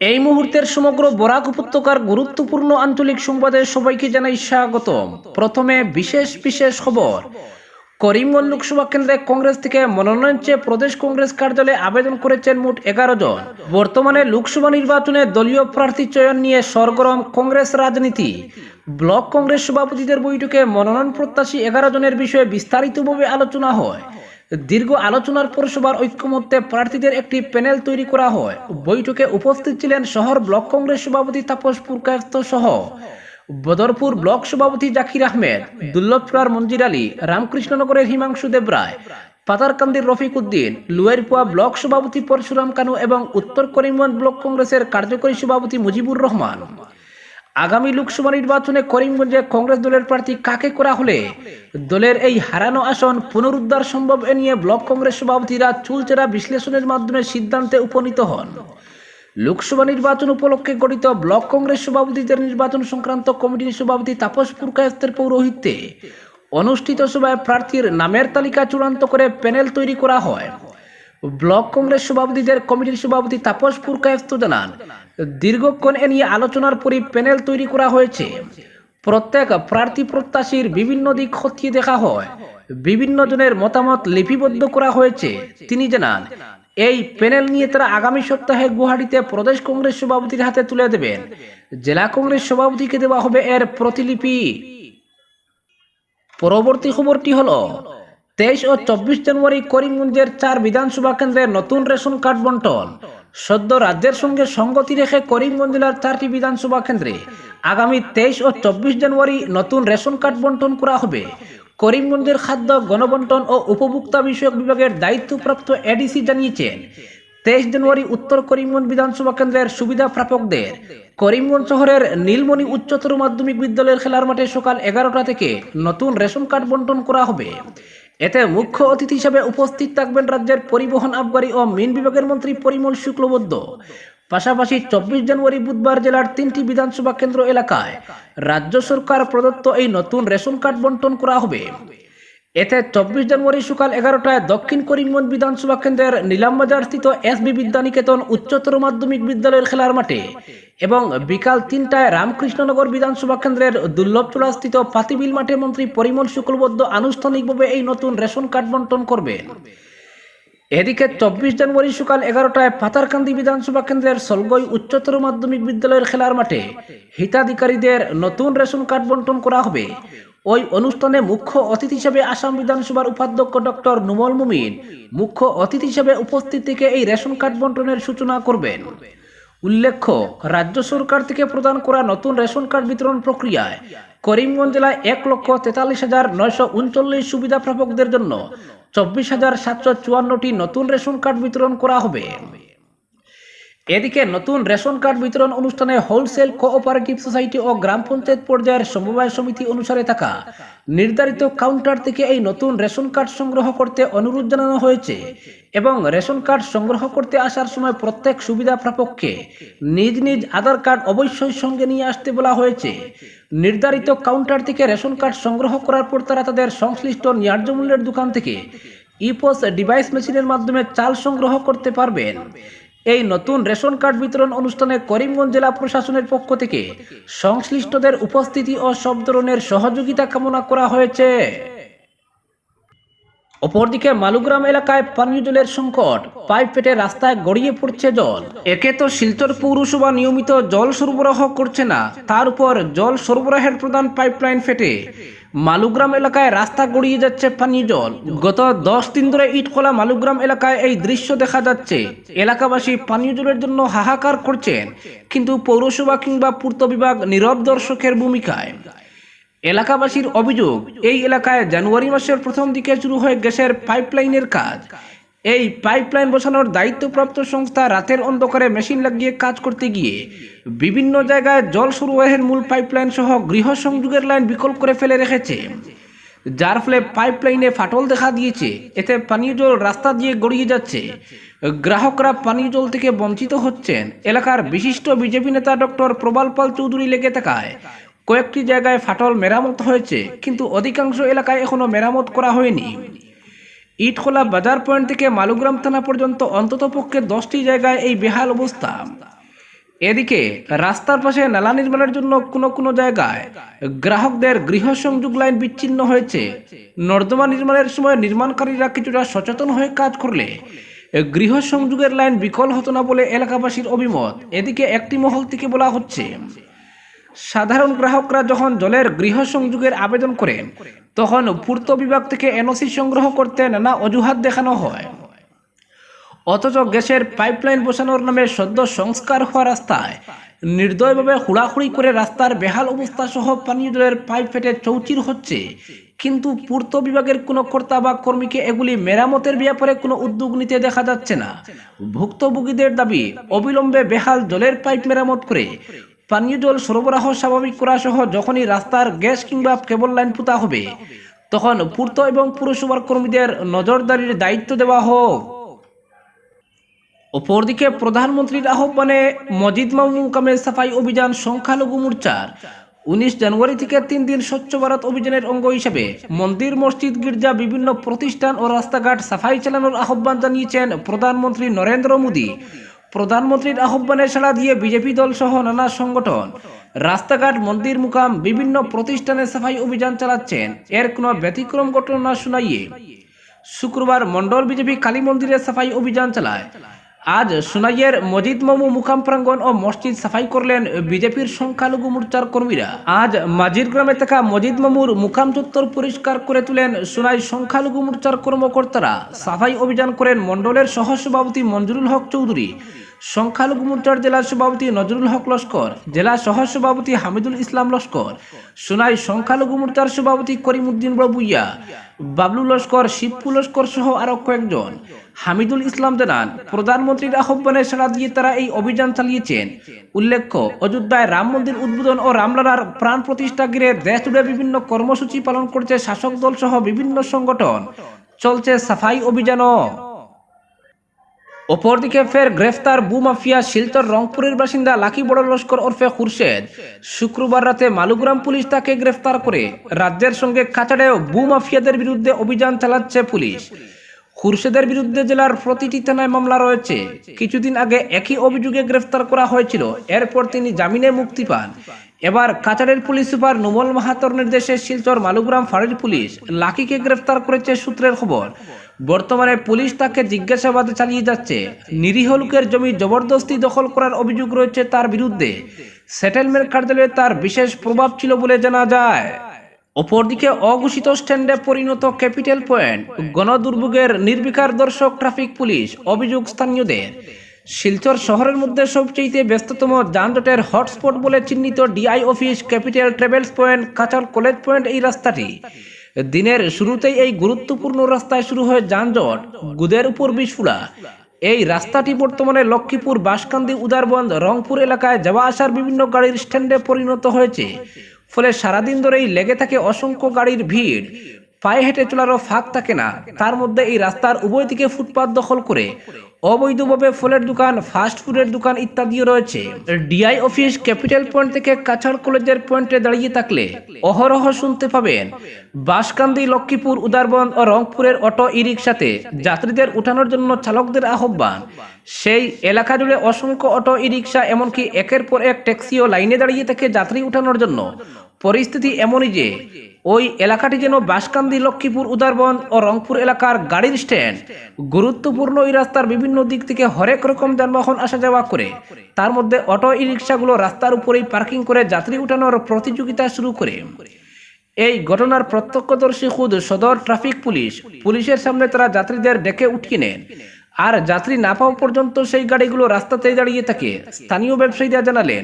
এই মুহূর্তের সমগ্র বরাক উপত্যকার গুরুত্বপূর্ণ আঞ্চলিক সংবাদে সবাইকে জানাই স্বাগতম। প্রথমে বিশেষ বিশেষ খবর। করিমগঞ্জ লোকসভা কেন্দ্রে কংগ্রেস থেকে মনোনয়ন চেয়ে প্রদেশ কংগ্রেস কার্যালয়ে আবেদন করেছেন মোট 11 জন। বর্তমানে লোকসভা নির্বাচনে দলীয় প্রার্থী চয়ন নিয়ে সরগরম কংগ্রেস রাজনীতি। ব্লক কংগ্রেস সভাপতিদের বৈঠকে মনোনয়ন প্রত্যাশী 11 জনের বিষয়ে বিস্তারিতভাবে আলোচনা হয়। দীর্ঘ আলোচনার পর সবার ঐক্যমত্যে প্রার্থীদের একটি প্যানেল তৈরি করা হয়। বৈঠকে উপস্থিত ছিলেন শহর ব্লক কংগ্রেস সভাপতি তাপস পুরকায়স্থ সহ বদরপুর ব্লক সভাপতি জাকির আহমেদ, দুর্লভপুরার মঞ্জির আলী, রামকৃষ্ণনগরের হিমাংশু দেবরায়, পাতারকান্দির রফিক উদ্দিন, লুয়ারপুয়া ব্লক সভাপতি পরশুরাম কানু এবং উত্তর করিমগঞ্জ ব্লক কংগ্রেসের কার্যকরী সভাপতি মুজিবুর রহমান। আগামী লোকসভা নির্বাচনে করিমগঞ্জে কংগ্রেস দলের প্রার্থী কাকে করা হলে দলের এই হারানো আসন পুনরুদ্ধার সম্ভব এ নিয়ে ব্লক কংগ্রেস সভাপতিরা চুলচেরা বিশ্লেষণের মাধ্যমে সিদ্ধান্তে উপনীত হন। লোকসভা নির্বাচন উপলক্ষে গঠিত ব্লক কংগ্রেস সভাপতিদের নির্বাচন সংক্রান্ত কমিটির সভাপতি তাপস পুরকায়স্থের পৌরোহিত্যে অনুষ্ঠিত সভায় প্রার্থীর নামের তালিকা চূড়ান্ত করে প্যানেল তৈরি করা হয়। ব্লক কংগ্রেস সভাপতিদের কমিটির সভাপতি তাপস পুরকায়স্থ জানান, দীর্ঘক্ষণ এ নিয়ে আলোচনার পরই প্যানেল তৈরি করা হয়েছে। প্রত্যেক প্রার্থী প্রত্যাশীর বিভিন্ন দিক খতিয়ে দেখা হয়, বিভিন্ন জনের মতামত লিপিবদ্ধ করা হয়েছে। তিনি জানান, এই প্যানেল নিয়ে তারা আগামী সপ্তাহে গুয়াহাটিতে প্রদেশ কংগ্রেস সভাপতির হাতে তুলে দেবেন। জেলা কংগ্রেস সভাপতিকে দেওয়া হবে এর প্রতিলিপি। পরবর্তী খবরটি হলো, 23 ও 24 জানুয়ারি করিমগঞ্জের 4 বিধানসভা কেন্দ্রে নতুন রেশন কার্ড বন্টন। সদ্য রাজ্যের সঙ্গে সঙ্গতি রেখে করিমগঞ্জ জেলার 4টি বিধানসভা কেন্দ্রে আগামী 23 ও 24 জানুয়ারি নতুন রেশন কার্ড বন্টন করা হবে। করিমগঞ্জের খাদ্য গণবন্টন ও উপভোক্তা বিষয়ক বিভাগের দায়িত্বপ্রাপ্ত এডিসি জানিয়েছেন, 23 জানুয়ারি উত্তর করিমগঞ্জ বিধানসভা কেন্দ্রের সুবিধা প্রাপকদের করিমগঞ্জ শহরের নীলমণি উচ্চতর মাধ্যমিক বিদ্যালয়ের খেলার মাঠে সকাল 11টা থেকে নতুন রেশন কার্ড বন্টন করা হবে। এতে মুখ্য অতিথি হিসেবে উপস্থিত থাকবেন রাজ্যের পরিবহন, আবগারি ও মিন বিভাগের মন্ত্রী পরিমল শুক্লবৈদ্য। পাশাপাশি 24 জানুয়ারি বুধবার জেলার 3টি বিধানসভা কেন্দ্র এলাকায় রাজ্য সরকার প্রদত্ত এই নতুন রেশন কার্ড বন্টন করা হবে। এতে 24 জানুয়ারি সকাল 11টায় দক্ষিণ করিমগঞ্জ বিধানসভা কেন্দ্রের নীলামবাজার স্থিত এসবি বিদ্যানিকেতন উচ্চতর মাধ্যমিক বিদ্যালয়ের খেলার মাঠে এবং বিকাল 3টায় রামকৃষ্ণনগর বিধানসভা কেন্দ্রের দুর্লভচূড়া স্থিত পাতিবিল মাঠে মন্ত্রী পরিমল শুক্লবৈদ্য আনুষ্ঠানিকভাবে এই নতুন রেশন কার্ড বন্টন করবেন। এদিকে 24 জানুয়ারি সকাল 11টায় পাতারকান্দি বিধানসভা কেন্দ্রের সলগই উচ্চতর মাধ্যমিক বিদ্যালয়ের খেলার মাঠে হিতাধিকারীদের নতুন রেশন কার্ড বন্টন করা হবে। ওই অনুষ্ঠানে মুখ্য অতিথি হিসেবে আসাম বিধানসভার উপাধ্যক্ষ ডক্টর নুমল মুমিন মুখ্য অতিথি হিসেবে উপস্থিত থেকে এই রেশন কার্ড বন্টনের সূচনা করবেন। উল্লেখ্য, রাজ্য সরকার থেকে প্রদান করা নতুন রেশন কার্ড বিতরণ প্রক্রিয়ায় করিমগঞ্জ জেলায় 1,43,939 সুবিধা প্রাপকদের জন্য 24,754টি নতুন রেশন কার্ড বিতরণ করা হবে। এদিকে নতুন রেশন কার্ড বিতরণ অনুষ্ঠানে হোলসেল কোঅপারেটিভ সোসাইটি ও গ্রাম পঞ্চায়েত পর্যায়ের সমবায় সমিতি অনুসারে থাকা নির্ধারিত কাউন্টার থেকে এই নতুন রেশন কার্ড সংগ্রহ করতে অনুরোধ জানানো হয়েছে এবং রেশন কার্ড সংগ্রহ করতে আসার সময় প্রত্যেক সুবিধা প্রাপককে নিজ নিজ আধার কার্ড অবশ্যই সঙ্গে নিয়ে আসতে বলা হয়েছে। নির্ধারিত কাউন্টার থেকে রেশন কার্ড সংগ্রহ করার পর তারা তাদের সংশ্লিষ্ট ন্যায্য মূল্যের দোকান থেকে ইপোস ডিভাইস মেশিনের মাধ্যমে চাল সংগ্রহ করতে পারবেন। এই নতুন রেশন কার্ড বিতরণ অনুষ্ঠানে করিমগঞ্জ জেলা প্রশাসনের পক্ষ থেকে সংশ্লিষ্টদের উপস্থিতি ও সব ধরনের সহযোগিতা কামনা করা হয়েছে। অপরদিকে মালুগ্রাম এলাকায় পানীয় জলের সংকট, পাইপ ফেটে রাস্তায় গড়িয়ে পড়ছে জল। একে তো শিলচর পৌরসভা নিয়মিত জল সরবরাহ করছে না, তার উপর জল সরবরাহের প্রধান পাইপলাইন ফেটে মালুগ্রাম এলাকায় রাস্তা গড়িয়ে যাচ্ছে পানীয় জল। গত 10 দিন ধরে ইটখোলা মালুগ্রাম এলাকায় এই দৃশ্য দেখা যাচ্ছে। এলাকাবাসী পানীয় জলের জন্য হাহাকার করছেন, কিন্তু পৌরসভা কিংবা পূর্ত বিভাগ নীরব দর্শকের ভূমিকায়। এলাকাবাসীর অভিযোগ, এই এলাকায় জানুয়ারি মাসের প্রথম দিকে শুরু হয় গ্যাসের পাইপলাইনের কাজ। এই পাইপলাইন বসানোর দায়িত্বপ্রাপ্ত সংস্থা রাতের অন্ধকারে মেশিন লাগিয়ে কাজ করতে গিয়ে বিভিন্ন জায়গায় জল সরবরাহের মূল পাইপলাইন সহ গৃহ সংযোগের লাইন বিকল করে ফেলে রেখেছে, যার ফলে পাইপলাইনে ফাটল দেখা দিয়েছে। এতে পানীয় জল রাস্তা দিয়ে গড়িয়ে যাচ্ছে, গ্রাহকরা পানীয় জল থেকে বঞ্চিত হচ্ছেন। এলাকার বিশিষ্ট বিজেপি নেতা ডক্টর প্রবাল পাল চৌধুরী লেগে থাকায় কয়েকটি জায়গায় ফাটল মেরামত হয়েছে, কিন্তু অধিকাংশ এলাকায় এখনো মেরামত করা হয়নি। ইটখোলা বাজার পয়েন্ট থেকে মালুগ্রাম থানা পর্যন্ত অন্ততপক্ষে 10টি জায়গায় এই বেহাল অবস্থা। এদিকে রাস্তার পাশে নালা নির্মাণের জন্য কোনো জায়গায় গ্রাহকদের গৃহ সংযোগ লাইন বিচ্ছিন্ন হয়েছে। নর্দমা নির্মাণের সময় নির্মাণকারীরা কিছুটা সচেতন হয়ে কাজ করলে গৃহ সংযোগের লাইন বিকল হতো না বলে এলাকাবাসীর অভিমত। এদিকে একটি মহল থেকে বলা হচ্ছে, সাধারণ গ্রাহকরা যখন জলের গৃহ সংযোগের আবেদন করেন তখন পূর্ত বিভাগ থেকে এনওসি সংগ্রহ করতে নানা অজুহাত দেখানো হয়, অথচ গ্যাসের পাইপলাইন বসানোর নামে সদ্য সংস্কার হওয়া রাস্তায় নির্দয়ভাবে হুড়াহুড়ি করে রাস্তার বেহাল অবস্থা সহ পানীয় জলের পাইপ ফেটে চৌচির হচ্ছে, কিন্তু পূর্ত বিভাগের কোনো কর্তা বা কর্মীকে এগুলি মেরামতের ব্যাপারে কোনো উদ্যোগ নিতে দেখা যাচ্ছে না। ভুক্তভোগীদের দাবি, অবিলম্বে বেহাল জলের পাইপ মেরামত করে পানীয় জল সরবরাহ স্বাভাবিক করা সহ যখনই রাস্তার গ্যাস কিংবা কেবল লাইন পোতা হবে তখন পূর্ত এবং পুরসভার কর্মীদের নজরদারির দায়িত্ব দেওয়া হোক। অপরদিকে প্রধানমন্ত্রীর আহ্বানে মজিদ মামু মুকামে সাফাই অভিযান সংখ্যালঘু মোর্চার 19 জানুয়ারি থেকে 3 দিন স্বচ্ছ ভারত অভিযানের অঙ্গ হিসেবে মন্দির, মসজিদ, গির্জা, বিভিন্ন প্রতিষ্ঠান ও রাস্তাঘাট সাফাই চালানোর আহ্বান জানিয়েছেন প্রধানমন্ত্রী নরেন্দ্র মোদী। প্রধানমন্ত্রীর আহ্বানে সাড়া দিয়ে বিজেপি দল সহ নানা সংগঠন রাস্তাঘাট, মন্দির, মুকাম, বিভিন্ন প্রতিষ্ঠানে সাফাই অভিযান চালাচ্ছেন। এর কোনো ব্যতিক্রম ঘটনা শোনাইয়ে শুক্রবার মন্ডল বিজেপি কালী মন্দিরে সাফাই অভিযান চালায়। আজ সোনাইয়ের মজিদ মামু মুকাম প্রাঙ্গণ ও মসজিদ সাফাই করলেন বিজেপির সংখ্যালঘু মোর্চার কর্মীরা। আজ মাঝির গ্রামে থাকা মজিদ মামুর মুকাম চত্বর পরিষ্কার করে তুলেন সোনাই সংখ্যালঘু মোর্চার কর্মকর্তারা। সাফাই অভিযান করেন মন্ডলের সহসভাপতি মঞ্জুরুল হক চৌধুরী, সংখ্যালঘু মোর্চার জেলা সভাপতি নজরুল হক লস্কর, জেলা সহসভাপতি হামিদুল ইসলাম লস্কর, সোনাই সংখ্যালঘু মোর্চার সভাপতি করিমউদ্দিন বড়ভূঁইয়া, বাবলু লস্কর, শিবপু লস্কর সহ আরো কয়েকজন। হামিদুল ইসলাম জানান, প্রধানমন্ত্রীর আহ্বানে সাড়া দিয়ে তারা এই অভিযান চালিয়েছেন। উল্লেখ্য, অযোধ্যায় রাম মন্দির উদ্বোধন ও রামলালার প্রাণ প্রতিষ্ঠা ঘিরে দেশ জুড়ে বিভিন্ন কর্মসূচি পালন করছে শাসক দল সহ বিভিন্ন সংগঠন। চলছে সাফাই অভিযানও। অপরদিকে ফের গ্রেফতার ভূমাফিয়া শিলচর রংপুরের বাসিন্দা লাকি বড় লস্কর ওরফে খুরশেদ। শুক্রবার রাতে মালুগ্রাম পুলিশ তাকে গ্রেফতার করে রাজ্যের সঙ্গে কাছাড়েও ভূমাফিয়াদের বিরুদ্ধে অভিযান চালাচ্ছে পুলিশ। খুরশেদের বিরুদ্ধে জেলার প্রতিটি থানায় মামলা রয়েছে। কিছুদিন আগে একই অভিযোগে গ্রেফতার করা হয়েছিল, এরপর তিনি জামিনে মুক্তি পান। এবার কাছাড়ের পুলিশ সুপার নুমল মাহাতোর নির্দেশে শিলচর মালুগ্রাম ফাঁড়ির পুলিশ লাকিকে গ্রেফতার করেছে সূত্রের খবর। বর্তমানে পুলিশ তাকে জিজ্ঞাসাবাদ চালিয়ে যাচ্ছে। নিরীহ লোকের জমি জবরদস্তি দখল করার অভিযোগ রয়েছে তার বিরুদ্ধে। সেটেলমেন্ট কার্যালয়ে তার বিশেষ প্রভাব ছিল বলে জানা যায়। অপরদিকে অঘোষিত স্ট্যান্ডে পরিণত ক্যাপিটাল পয়েন্ট, গণদুর্ভোগের নির্বিকার দর্শক ট্রাফিক পুলিশ। অভিযোগ স্থানীয়দের, শিলচর শহরের মধ্যে সবচেয়ে ব্যস্ততম যানজটের হটস্পট বলে চিহ্নিত DI office, capital travels point, কাঁচাল কলেজ পয়েন্ট এই রাস্তাটি। দিনের শুরুতেই এই গুরুত্বপূর্ণ রাস্তায় শুরু হয় যানজট, গুদের উপর বিস্ফোরা। এই রাস্তাটি বর্তমানে লক্ষ্মীপুর, বাঁশকান্দি, উদারবন্দ, রংপুর এলাকায় যাওয়া আসার বিভিন্ন গাড়ির স্ট্যান্ডে পরিণত হয়েছে। ফলে সারাদিন ধরেই লেগে থাকে অসংখ্য গাড়ির ভিড়। পায়ে হেঁটে চলারও ফাঁক থাকে না। তার মধ্যে এই রাস্তার উভয় দিকে ফুটপাত দখল করে অবৈধভাবে ফলের দোকান, ফাস্টফুডের দোকান ইত্যাদিও রয়েছে। ডিআই অফিস, ক্যাপিটাল পয়েন্ট থেকে কাছাড় কলেজের পয়েন্টে দাঁড়িয়ে থাকলে অহরহ শুনতে পাবেন বাঁশকান্দি, লক্ষ্মীপুর, উদারবন্দ ও রংপুরের অটো ই রিক্সাতে যাত্রীদের উঠানোর জন্য চালকদের আহ্বান। সেই এলাকা জুড়ে অসংখ্য অটো ই রিক্সা, এমনকি একের পর এক ট্যাক্সিও লাইনে দাঁড়িয়ে থাকে যাত্রী উঠানোর জন্য। পরিস্থিতি এমনই যে ওই এলাকাটি যেন বাঁশকান্দি, লক্ষ্মীপুর, উদারবন্দ ও রংপুর এলাকার গাড়ির স্ট্যান্ড। গুরুত্বপূর্ণ এই রাস্তার বিভিন্ন দিক থেকে হরেক রকম যানবাহন আসা যাওয়া করে। তার মধ্যে অটো ই রিক্সাগুলো রাস্তার উপরেই পার্কিং করে যাত্রী উঠানোর প্রতিযোগিতা শুরু করে। এই ঘটনার প্রত্যক্ষদর্শী খুদ সদর ট্রাফিক পুলিশ। পুলিশের সামনে তারা যাত্রীদের ডেকে উঠিয়ে নেন, আর যাত্রী না পাওয়া পর্যন্ত সেই গাড়িগুলো রাস্তাতেই দাঁড়িয়ে থাকে। স্থানীয় ব্যবসায়ীরা জানালেন,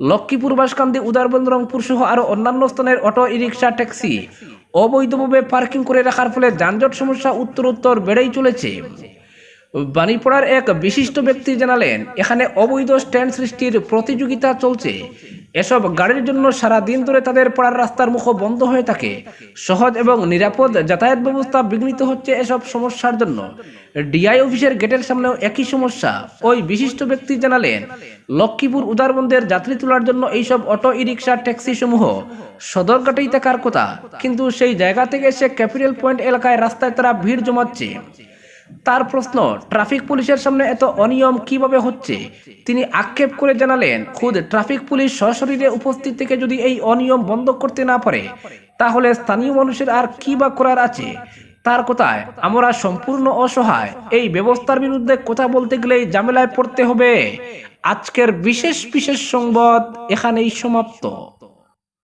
লক্ষ্মীপুর, বাঁশকান্দি, উদারবন্দ, রংপুর সহ আরো অন্যান্য স্থানের অটো ই রিক্সা, ট্যাক্সি অবৈধভাবে পার্কিং করে রাখার ফলে যানজট সমস্যা উত্তরোত্তর বেড়েই চলেছে। বাণীপাড়ার এক বিশিষ্ট ব্যক্তি জানালেন, এখানে অবৈধ স্ট্যান্ড সৃষ্টির প্রতিযোগিতা চলছে। এসব গাড়ির জন্য সারা দিন ধরে তাদের পাড়ার রাস্তার মুখ বন্ধ হয়ে থাকে। সহজ এবং নিরাপদ যাতায়াত ব্যবস্থা বিঘ্নিত হচ্ছে এসব সমস্যার জন্য। ডিআই অফিসের গেটের সামনেও একই সমস্যা। ওই বিশিষ্ট ব্যক্তি জানালেন, লক্ষ্মীপুর, উদারবন্দের যাত্রী তোলার জন্য এইসব অটো ই রিক্সা, ট্যাক্সি সমূহ সদরঘাটেই থাকার কথা, কিন্তু সেই জায়গা থেকে এসে ক্যাপিটাল পয়েন্ট এলাকায় রাস্তায় তারা ভিড় জমাচ্ছে। তার প্রশ্ন, ট্রাফিক পুলিশের সামনে এত অনিয়ম কিভাবে হচ্ছে? তিনি আক্ষেপ করে জানালেন, খুদ ট্রাফিক পুলিশ সশরীরে উপস্থিত থেকে যদি এই অনিয়ম বন্ধ করতে না পারে, তাহলে স্থানীয় মানুষের আর কি বা করার আছে? তার কথায়, আমরা সম্পূর্ণ অসহায়, এই ব্যবস্থার বিরুদ্ধে কথা বলতে গেলেই ঝামেলায় পড়তে হবে। আজকের বিশেষ বিশেষ সংবাদ এখানেই সমাপ্ত।